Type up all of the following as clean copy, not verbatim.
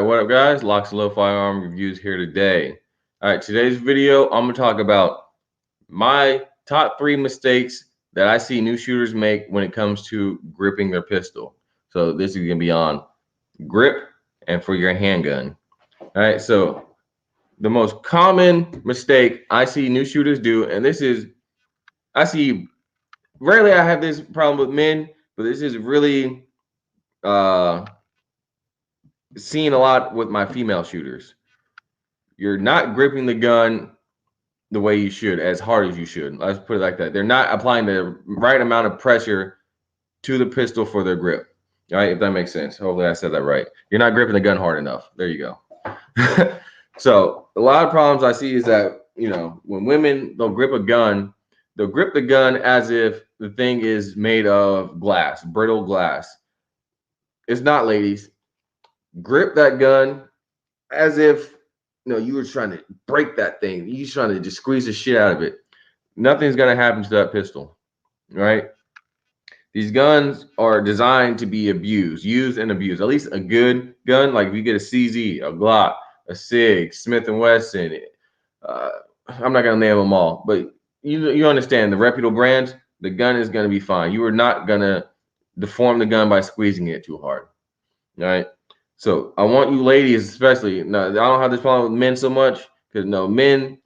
what up, guys? LocsNLoad Firearm reviews here today. All right, today's video, I'm gonna talk about my top 3 mistakes that I see new shooters make when it comes to gripping their pistol. So this is gonna be on grip and for your handgun. All right, so the most common mistake I see new shooters do, and this is, rarely I have this problem with men, but this is really seen a lot with my female shooters. You're not gripping the gun the way you should, as hard as you should. Let's put it like that. They're not applying the right amount of pressure to the pistol for their grip. All right, if that makes sense. Hopefully I said that right. You're not gripping the gun hard enough. There you go. So a lot of problems I see is that, when women, they'll grip a gun, they'll grip the gun as if the thing is made of glass, brittle glass. It's not, ladies. Grip that gun as if you were trying to break that thing. You're trying to just squeeze the shit out of it. Nothing's gonna happen to that pistol, right? These guns are designed to be used and abused. At least a good gun, like if you get a CZ, a Glock, a SIG, Smith & Wesson. I'm not gonna name them all, but you understand the reputable brands. The gun is gonna be fine. You are not gonna deform the gun by squeezing it too hard, all right? So I want you ladies, especially. No, I don't have this problem with men so much because men,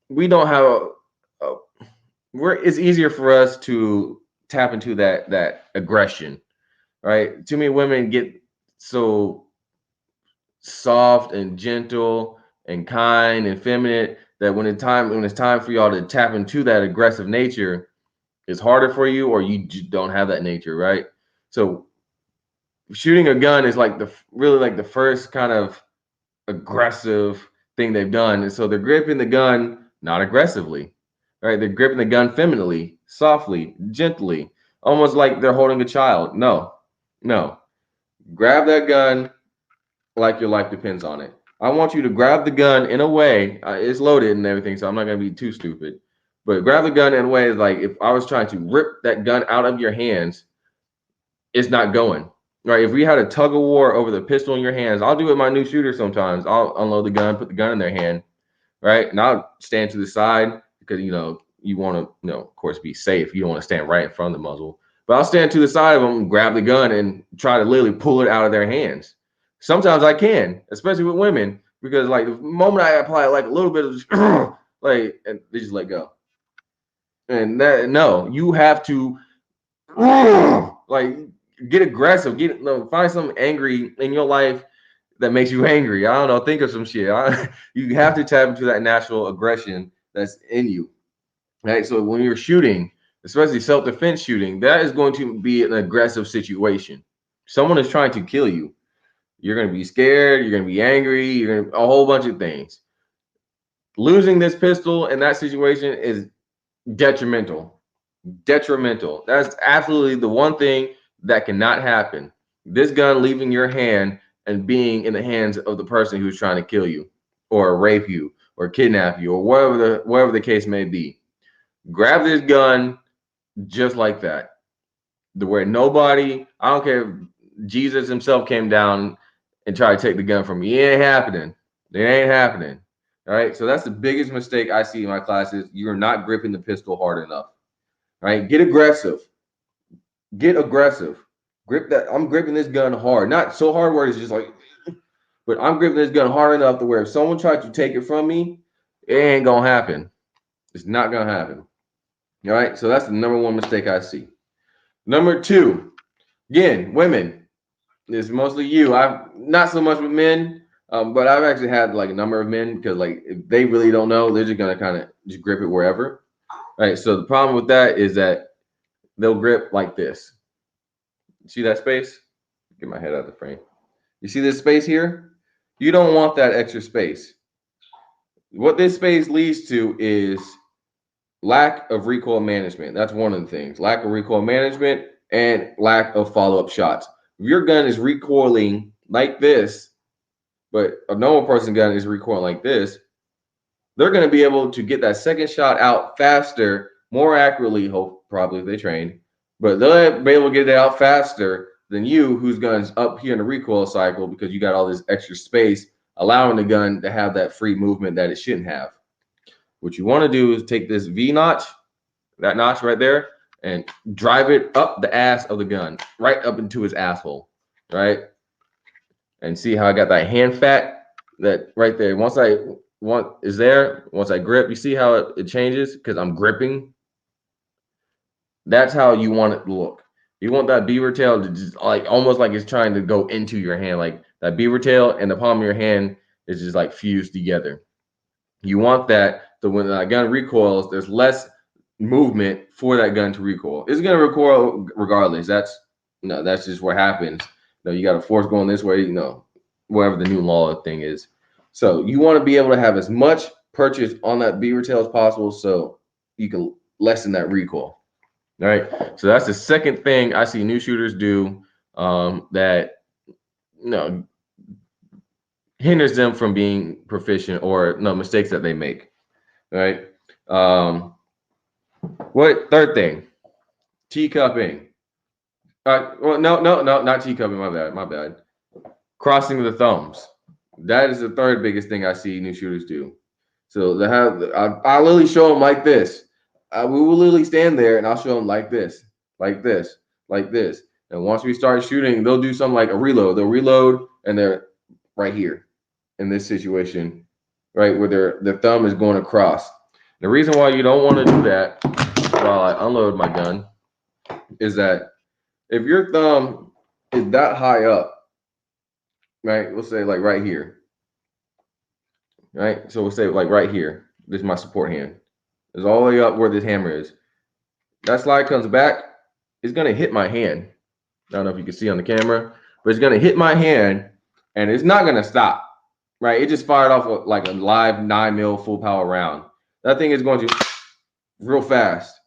we don't have it's easier for us to tap into that aggression, right? Too many women get so soft and gentle and kind and feminine that when it's time for y'all to tap into that aggressive nature, it's harder for you, or you just don't have that nature, right? So shooting a gun is like the first kind of aggressive thing they've done. And so they're gripping the gun not aggressively, right? They're gripping the gun femininely, softly, gently, almost like they're holding a child. No. Grab that gun like your life depends on it. I want you to grab the gun in a way, it's loaded and everything, so I'm not going to be too stupid, but grab the gun in a way like if I was trying to rip that gun out of your hands, it's not going. Right, if we had a tug of war over the pistol in your hands, I'll do it with my new shooter sometimes. I'll unload the gun, put the gun in their hand, right? And I'll stand to the side because, you want to, of course, be safe. You don't want to stand right in front of the muzzle. But I'll stand to the side of them, grab the gun, and try to literally pull it out of their hands. Sometimes I can, especially with women, because, like, the moment I apply, like, a little bit of, like, and they just let go. And you have to, like, get aggressive, find something angry in your life that makes you angry. I don't know, think of some shit. You have to tap into that natural aggression that's in you, right? So when you're shooting, especially self-defense shooting, that is going to be an aggressive situation. Someone is trying to kill you. You're going to be scared, you're going to be angry, you're going to a whole bunch of things. Losing this pistol in that situation is detrimental. That's absolutely the one thing that cannot happen. This gun leaving your hand and being in the hands of the person who's trying to kill you or rape you or kidnap you or whatever the case may be. Grab this gun just like that. Where nobody, I don't care if Jesus himself came down and tried to take the gun from me. It ain't happening. It ain't happening. All right. So that's the biggest mistake I see in my classes. You're not gripping the pistol hard enough. All right. Get aggressive. Grip that. I'm gripping this gun hard, not so hard where it's just like, but I'm gripping this gun hard enough to where if someone tried to take it from me, it ain't gonna happen. It's not gonna happen. All right, so that's the number one mistake I see. Number two, again, women. It's mostly you. I've not so much with men, but I've actually had like a number of men because like if they really don't know, they're just gonna kind of just grip it wherever. All right, so the problem with that is that they'll grip like this. See that space? Get my head out of the frame. You see this space here? You don't want that extra space. What this space leads to is lack of recoil management. That's one of the things. Lack of recoil management and lack of follow-up shots. If your gun is recoiling like this, but a normal person's gun is recoiling like this, they're going to be able to get that second shot out faster, more accurately, probably if they trained, but they'll be able to get it out faster than you, whose gun's up here in the recoil cycle because you got all this extra space, allowing the gun to have that free movement that it shouldn't have. What you want to do is take this V notch, that notch right there, and drive it up the ass of the gun, right up into his asshole, right? And see how I got that hand fat that right there. Once I grip, you see how it changes because I'm gripping. That's how you want it to look. You want that beaver tail to just like almost like it's trying to go into your hand, like that beaver tail and the palm of your hand is just like fused together. You want that so when that gun recoils, there's less movement for that gun to recoil. It's gonna recoil regardless. That's just what happens. You got a force going this way, whatever the new law thing is. So you want to be able to have as much purchase on that beaver tail as possible so you can lessen that recoil. All right. So that's the second thing I see new shooters do that hinders them from being proficient or mistakes that they make. All right. What third thing? Teacupping. Well, no, not teacupping. My bad. Crossing the thumbs. That is the third biggest thing I see new shooters do. So they have, I literally show them like this. We will literally stand there and I'll show them like this, like this, like this. And once we start shooting, they'll do something like a reload. They'll reload and they're right here in this situation, right where their thumb is going across. The reason why you don't want to do that while I unload my gun is that if your thumb is that high up, right, we'll say like right here, right? So we'll say like right here. This is my support hand. It's all the way up where this hammer is. That slide comes back. It's going to hit my hand. I don't know if you can see on the camera, but it's going to hit my hand and it's not going to stop, right? It just fired off like a live 9mm full power round. That thing is going to real fast.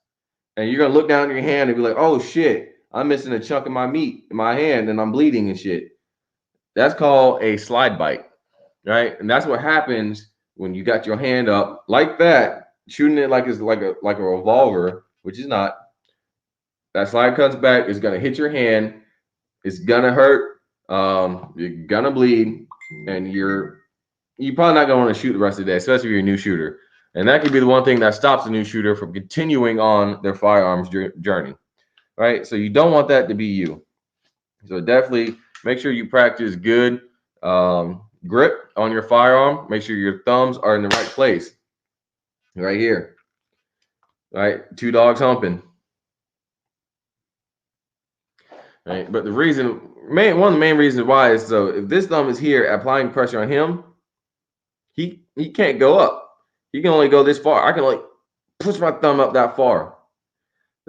And you're going to look down at your hand and be like, oh shit, I'm missing a chunk of my meat in my hand and I'm bleeding and shit. That's called a slide bite, right? And that's what happens when you got your hand up like that, shooting it like it's like a revolver, which is not. That slide comes back, it's gonna hit your hand, it's gonna hurt, you're gonna bleed, and you're probably not gonna want to shoot the rest of the day, especially if you're a new shooter. And that could be the one thing that stops a new shooter from continuing on their firearms journey, right? So you don't want that to be you. So definitely make sure you practice good grip on your firearm. Make sure your thumbs are in the right place. Right here. Right? Two dogs humping. Right? But one of the main reasons why is so if this thumb is here applying pressure on him, he can't go up. He can only go this far. I can like push my thumb up that far.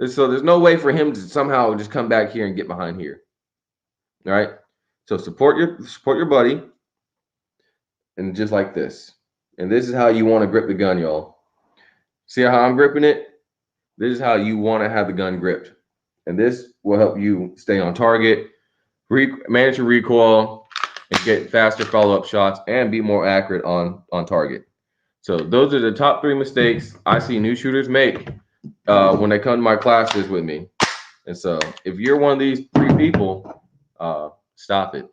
So there's no way for him to somehow just come back here and get behind here. All right. So support your buddy, and just like this. And this is how you want to grip the gun, y'all. See how I'm gripping it? This is how you want to have the gun gripped. And this will help you stay on target, manage your recoil, and get faster follow-up shots and be more accurate on target. So those are the top 3 mistakes I see new shooters make when they come to my classes with me. And so if you're one of these 3 people, stop it.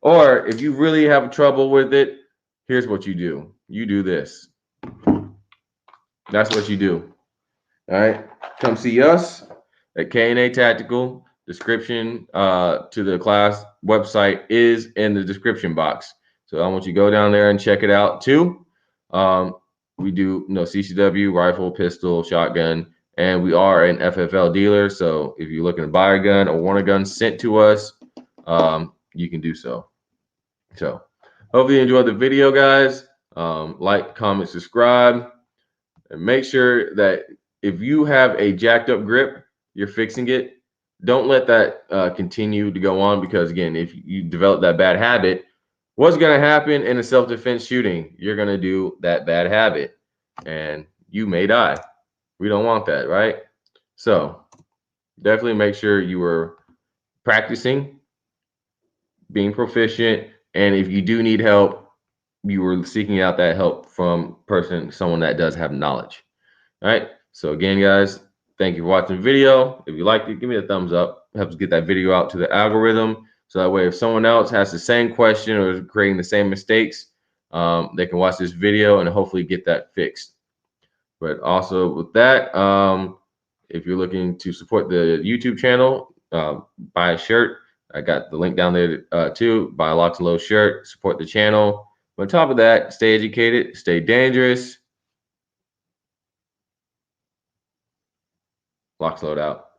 Or if you really have trouble with it, here's what you do. You do this. That's what you do. All right. Come see us at K&A Tactical. Description to the class website is in the description box. So I want you to go down there and check it out too. We do CCW, rifle, pistol, shotgun, and we are an FFL dealer. So if you're looking to buy a gun or want a gun sent to us, you can do so. So hopefully you enjoyed the video, guys. Like, comment, subscribe, and make sure that if you have a jacked up grip, you're fixing it. Don't let that continue to go on, because again, if you develop that bad habit, what's going to happen in a self-defense shooting? You're going to do that bad habit and you may die. We don't want that, right? So definitely make sure you are practicing, being proficient, and if you do need help, you were seeking out that help from someone that does have knowledge. All right. So again, guys, Thank you for watching the video. If you liked it, give me a thumbs up. It helps get that video out to the algorithm. So that way, if someone else has the same question or is creating the same mistakes, they can watch this video and hopefully get that fixed. But also with that, if you're looking to support the YouTube channel, buy a shirt. I got the link down there too. Buy a LocsNLoad shirt. Support the channel. But on top of that, stay educated, stay dangerous. LocsNLoad out.